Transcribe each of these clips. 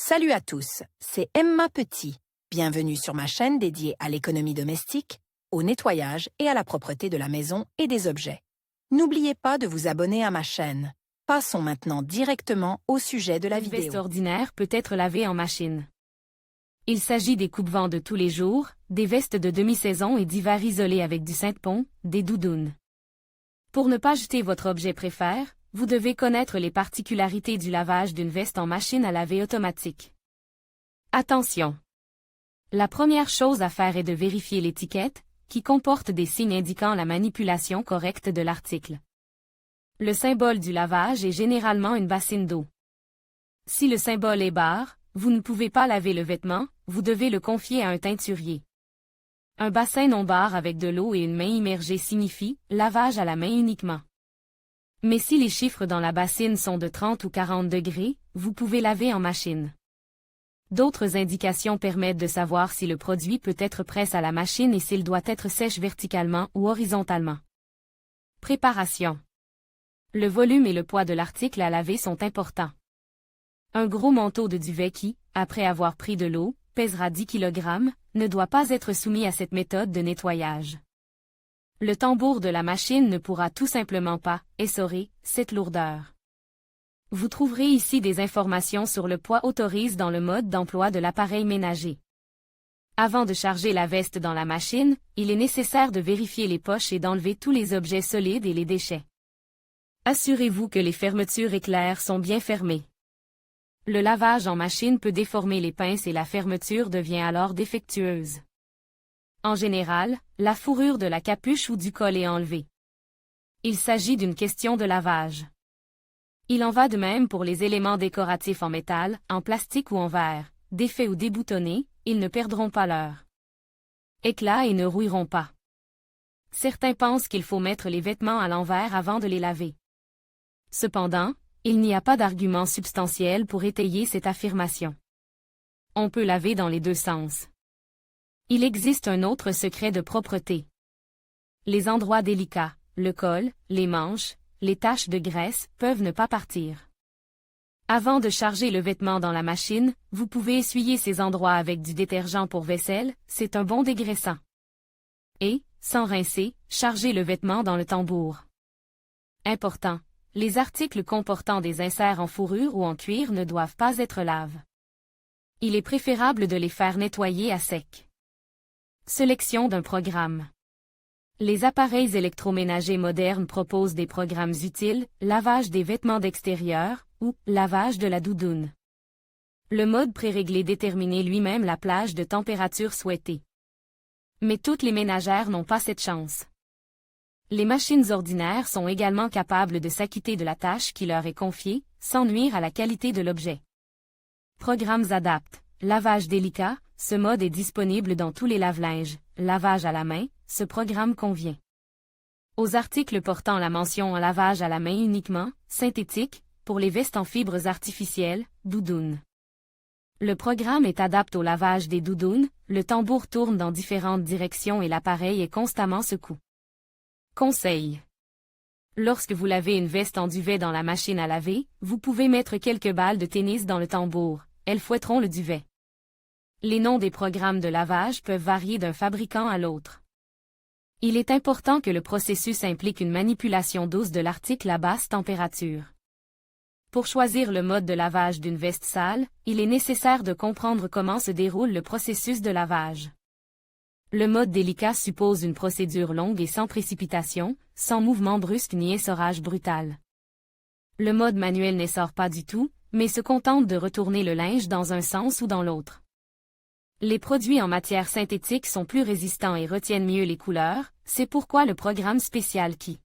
Salut à tous, c'est Emma Petit. Bienvenue sur ma chaîne dédiée à l'économie domestique, au nettoyage et à la propreté de la maison et des objets. N'oubliez pas de vous abonner à ma chaîne. Passons maintenant directement au sujet de la Une vidéo. veste ordinaire peut être lavée en machine. Il s'agit des coupe-vents de tous les jours, des vestes de demi-saison et d'hiver isolées avec du synthepont, des doudounes. Pour ne pas jeter votre objet préféré, vous devez connaître les particularités du lavage d'une veste en machine à laver automatique. Attention! La première chose à faire est de vérifier l'étiquette, qui comporte des signes indiquant la manipulation correcte de l'article. Le symbole du lavage est généralement une bassine d'eau. Si le symbole est barre, vous ne pouvez pas laver le vêtement, vous devez le confier à un teinturier. Un bassin non barre avec de l'eau et une main immergée signifie lavage à la main uniquement. Mais si les chiffres dans la bassine sont de 30 ou 40 degrés, vous pouvez laver en machine. D'autres indications permettent de savoir si le produit peut être presse à la machine et s'il doit être sèche verticalement ou horizontalement. Préparation. Le volume et le poids de l'article à laver sont importants. Un gros manteau de duvet qui, après avoir pris de l'eau, pèsera 10 kg, ne doit pas être soumis à cette méthode de nettoyage. Le tambour de la machine ne pourra tout simplement pas essorer cette lourdeur. Vous trouverez ici des informations sur le poids autorisé dans le mode d'emploi de l'appareil ménager. Avant de charger la veste dans la machine, il est nécessaire de vérifier les poches et d'enlever tous les objets solides et les déchets. Assurez-vous que les fermetures éclairs sont bien fermées. Le lavage en machine peut déformer les pinces et la fermeture devient alors défectueuse. En général, la fourrure de la capuche ou du col est enlevée. Il s'agit d'une question de lavage. Il en va de même pour les éléments décoratifs en métal, en plastique ou en verre, défaits ou déboutonnés, ils ne perdront pas leur éclat et ne rouilleront pas. Certains pensent qu'il faut mettre les vêtements à l'envers avant de les laver. Cependant, il n'y a pas d'argument substantiel pour étayer cette affirmation. On peut laver dans les deux sens. Il existe un autre secret de propreté. Les endroits délicats, le col, les manches, les taches de graisse, peuvent ne pas partir. Avant de charger le vêtement dans la machine, vous pouvez essuyer ces endroits avec du détergent pour vaisselle, c'est un bon dégraissant. Et, sans rincer, chargez le vêtement dans le tambour. Important. Les articles comportant des inserts en fourrure ou en cuir ne doivent pas être lavés. Il est préférable de les faire nettoyer à sec. Sélection d'un programme. Les appareils électroménagers modernes proposent des programmes utiles, lavage des vêtements d'extérieur, ou lavage de la doudoune. Le mode préréglé détermine lui-même la plage de température souhaitée. Mais toutes les ménagères n'ont pas cette chance. Les machines ordinaires sont également capables de s'acquitter de la tâche qui leur est confiée, sans nuire à la qualité de l'objet. Programmes adaptent. Lavage délicat, ce mode est disponible dans tous les lave-linges. Lavage à la main, ce programme convient. Aux articles portant la mention lavage à la main uniquement, synthétique, pour les vestes en fibres artificielles, doudoune. Le programme est adapté au lavage des doudounes, le tambour tourne dans différentes directions et l'appareil est constamment secoué. Conseil. Lorsque vous lavez une veste en duvet dans la machine à laver, vous pouvez mettre quelques balles de tennis dans le tambour, elles fouetteront le duvet. Les noms des programmes de lavage peuvent varier d'un fabricant à l'autre. Il est important que le processus implique une manipulation douce de l'article à basse température. Pour choisir le mode de lavage d'une veste sale, il est nécessaire de comprendre comment se déroule le processus de lavage. Le mode délicat suppose une procédure longue et sans précipitation, sans mouvement brusque ni essorage brutal. Le mode manuel n'essore pas du tout, mais se contente de retourner le linge dans un sens ou dans l'autre. Les produits en matière synthétique sont plus résistants et retiennent mieux les couleurs, c'est pourquoi le programme spécial qui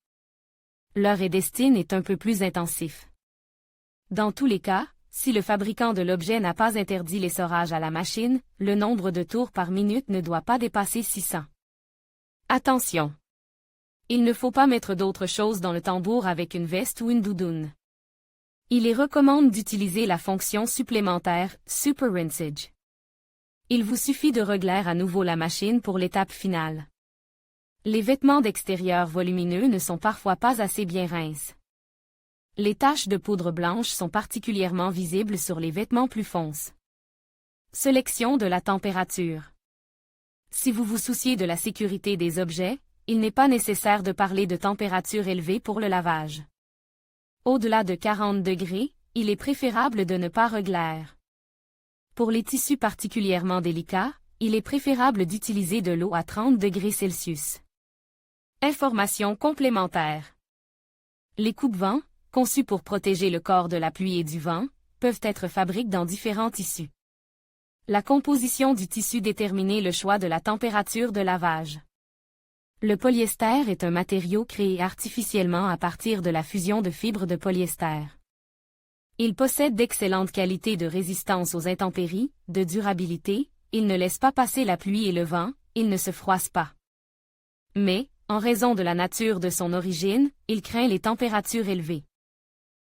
leur est destiné est un peu plus intensif. Dans tous les cas, si le fabricant de l'objet n'a pas interdit l'essorage à la machine, le nombre de tours par minute ne doit pas dépasser 600. Attention! Il ne faut pas mettre d'autre chose dans le tambour avec une veste ou une doudoune. Il est recommandé d'utiliser la fonction supplémentaire Super Rinsage. Il vous suffit de régler à nouveau la machine pour l'étape finale. Les vêtements d'extérieur volumineux ne sont parfois pas assez bien rincés. Les taches de poudre blanche sont particulièrement visibles sur les vêtements plus foncés. Sélection de la température. Si vous vous souciez de la sécurité des objets, il n'est pas nécessaire de parler de température élevée pour le lavage. Au-delà de 40 degrés, il est préférable de ne pas reglaire. Pour les tissus particulièrement délicats, il est préférable d'utiliser de l'eau à 30 degrés Celsius. Informations complémentaires. Les coupe-vents, conçus pour protéger le corps de la pluie et du vent, peuvent être fabriqués dans différents tissus. La composition du tissu détermine le choix de la température de lavage. Le polyester est un matériau créé artificiellement à partir de la fusion de fibres de polyester. Il possède d'excellentes qualités de résistance aux intempéries, de durabilité, il ne laisse pas passer la pluie et le vent, il ne se froisse pas. Mais, en raison de la nature de son origine, il craint les températures élevées.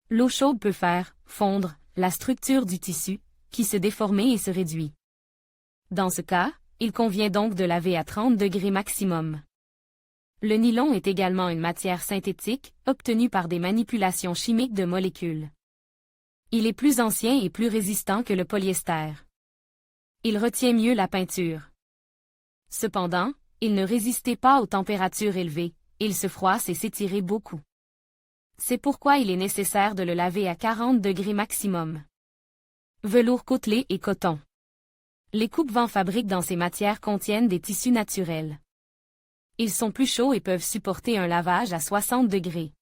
L'eau chaude peut faire fondre la structure du tissu, qui se déforme et se réduit. Dans ce cas, il convient donc de laver à 30 degrés maximum. Le nylon est également une matière synthétique, obtenue par des manipulations chimiques de molécules. Il est plus ancien et plus résistant que le polyester. Il retient mieux la peinture. Cependant, il ne résistait pas aux températures élevées, il se froisse et s'étirait beaucoup. C'est pourquoi il est nécessaire de le laver à 40 degrés maximum. Velours côtelé et coton. Les coupe-vents fabriqués dans ces matières contiennent des tissus naturels. Ils sont plus chauds et peuvent supporter un lavage à 60 degrés.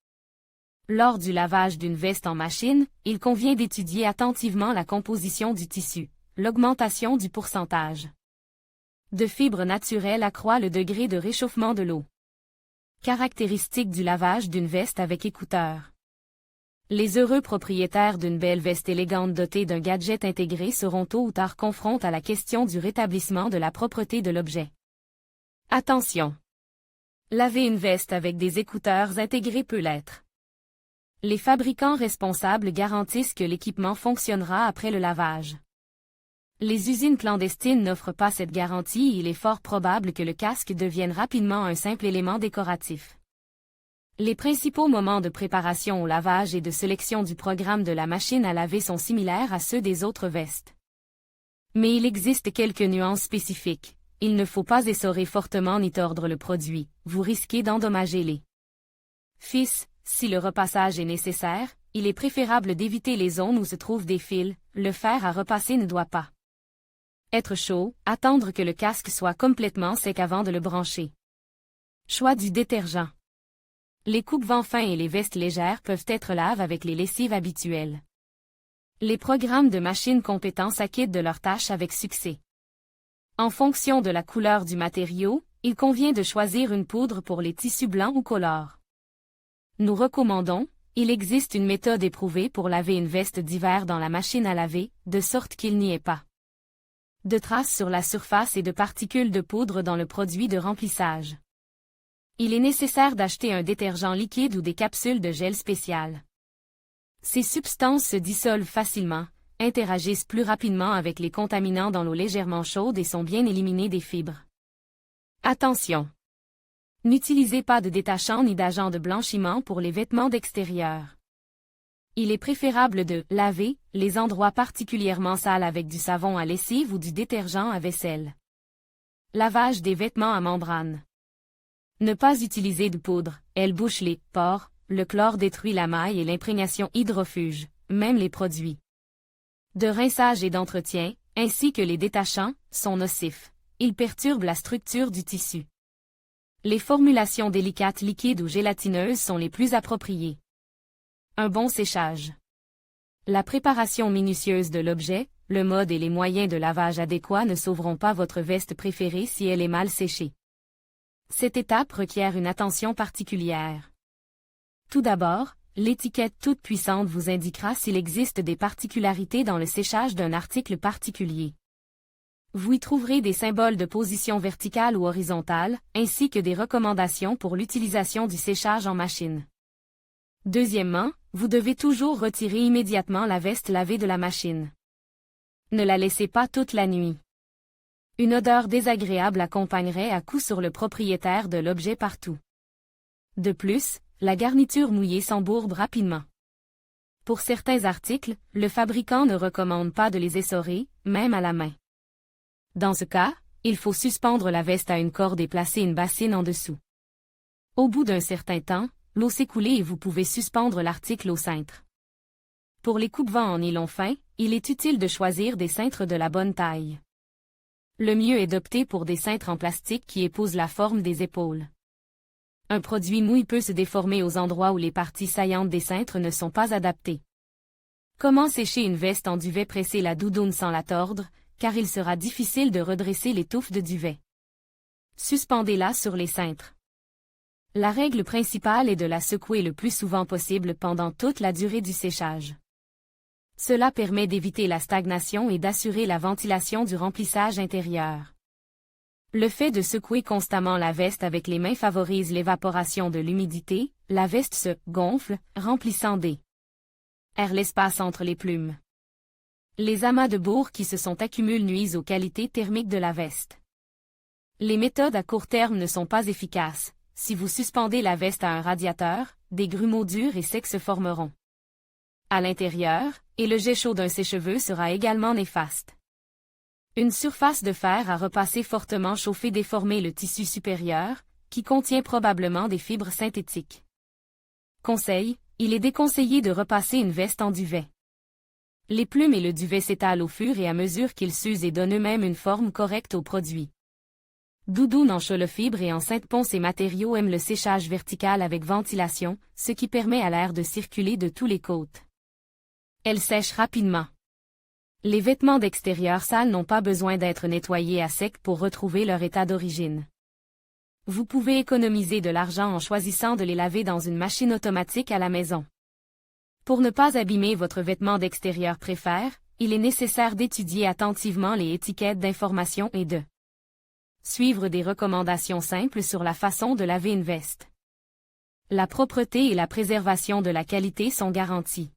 Lors du lavage d'une veste en machine, il convient d'étudier attentivement la composition du tissu, l'augmentation du pourcentage de fibres naturelles accroît le degré de réchauffement de l'eau. Caractéristiques du lavage d'une veste avec écouteurs. Les heureux propriétaires d'une belle veste élégante dotée d'un gadget intégré seront tôt ou tard confrontés à la question du rétablissement de la propreté de l'objet. Attention! Laver une veste avec des écouteurs intégrés peut l'être. Les fabricants responsables garantissent que l'équipement fonctionnera après le lavage. Les usines clandestines n'offrent pas cette garantie et il est fort probable que le casque devienne rapidement un simple élément décoratif. Les principaux moments de préparation au lavage et de sélection du programme de la machine à laver sont similaires à ceux des autres vestes. Mais il existe quelques nuances spécifiques. Il ne faut pas essorer fortement ni tordre le produit, vous risquez d'endommager les fils. Si le repassage est nécessaire, il est préférable d'éviter les zones où se trouvent des fils, le fer à repasser ne doit pas être chaud, attendre que le casque soit complètement sec avant de le brancher. Choix du détergent. Les coupe-vents fins et les vestes légères peuvent être lavées avec les lessives habituelles. Les programmes de machines compétents s'acquittent de leurs tâches avec succès. En fonction de la couleur du matériau, il convient de choisir une poudre pour les tissus blancs ou colores. Nous recommandons, il existe une méthode éprouvée pour laver une veste d'hiver dans la machine à laver, de sorte qu'il n'y ait pas de traces sur la surface et de particules de poudre dans le produit de remplissage. Il est nécessaire d'acheter un détergent liquide ou des capsules de gel spécial. Ces substances se dissolvent facilement, interagissent plus rapidement avec les contaminants dans l'eau légèrement chaude et sont bien éliminées des fibres. Attention! N'utilisez pas de détachant ni d'agent de blanchiment pour les vêtements d'extérieur. Il est préférable de laver les endroits particulièrement sales avec du savon à lessive ou du détergent à vaisselle. Lavage des vêtements à membrane. Ne pas utiliser de poudre, elle bouche les pores, le chlore détruit la maille et l'imprégnation hydrofuge, même les produits de rinçage et d'entretien, ainsi que les détachants, sont nocifs. Ils perturbent la structure du tissu. Les formulations délicates liquides ou gélatineuses sont les plus appropriées. Un bon séchage. La préparation minutieuse de l'objet, le mode et les moyens de lavage adéquats ne sauveront pas votre veste préférée si elle est mal séchée. Cette étape requiert une attention particulière. Tout d'abord, l'étiquette toute puissante vous indiquera s'il existe des particularités dans le séchage d'un article particulier. Vous y trouverez des symboles de position verticale ou horizontale, ainsi que des recommandations pour l'utilisation du séchage en machine. Deuxièmement, vous devez toujours retirer immédiatement la veste lavée de la machine. Ne la laissez pas toute la nuit. Une odeur désagréable accompagnerait à coup sur le propriétaire de l'objet partout. De plus, la garniture mouillée s'embourbe rapidement. Pour certains articles, le fabricant ne recommande pas de les essorer, même à la main. Dans ce cas, il faut suspendre la veste à une corde et placer une bassine en dessous. Au bout d'un certain temps, l'eau s'est coulée et vous pouvez suspendre l'article au cintre. Pour les coupe-vents en nylon fin, il est utile de choisir des cintres de la bonne taille. Le mieux est d'opter pour des cintres en plastique qui épousent la forme des épaules. Un produit mouille peut se déformer aux endroits où les parties saillantes des cintres ne sont pas adaptées. Comment sécher une veste en duvet? Pressez la doudoune sans la tordre, car il sera difficile de redresser les touffes de duvet. Suspendez-la sur les cintres. La règle principale est de la secouer le plus souvent possible pendant toute la durée du séchage. Cela permet d'éviter la stagnation et d'assurer la ventilation du remplissage intérieur. Le fait de secouer constamment la veste avec les mains favorise l'évaporation de l'humidité, la veste se gonfle, remplissant l'espace entre les plumes. Les amas de bourre qui se sont accumulent nuisent aux qualités thermiques de la veste. Les méthodes à court terme ne sont pas efficaces. Si vous suspendez la veste à un radiateur, des grumeaux durs et secs se formeront à l'intérieur, et le jet chaud d'un sèche-cheveux sera également néfaste. Une surface de fer à repasser fortement chauffée déformer le tissu supérieur, qui contient probablement des fibres synthétiques. Conseil, il est déconseillé de repasser une veste en duvet. Les plumes et le duvet s'étalent au fur et à mesure qu'ils s'usent et donnent eux-mêmes une forme correcte au produit. Doudoune en cholofibres et en synthepont. Ces matériaux aiment le séchage vertical avec ventilation, ce qui permet à l'air de circuler de tous les côtés. Elles sèchent rapidement. Les vêtements d'extérieur sales n'ont pas besoin d'être nettoyés à sec pour retrouver leur état d'origine. Vous pouvez économiser de l'argent en choisissant de les laver dans une machine automatique à la maison. Pour ne pas abîmer votre vêtement d'extérieur il est nécessaire d'étudier attentivement les étiquettes d'information et de suivre des recommandations simples sur la façon de laver une veste. La propreté et la préservation de la qualité sont garanties.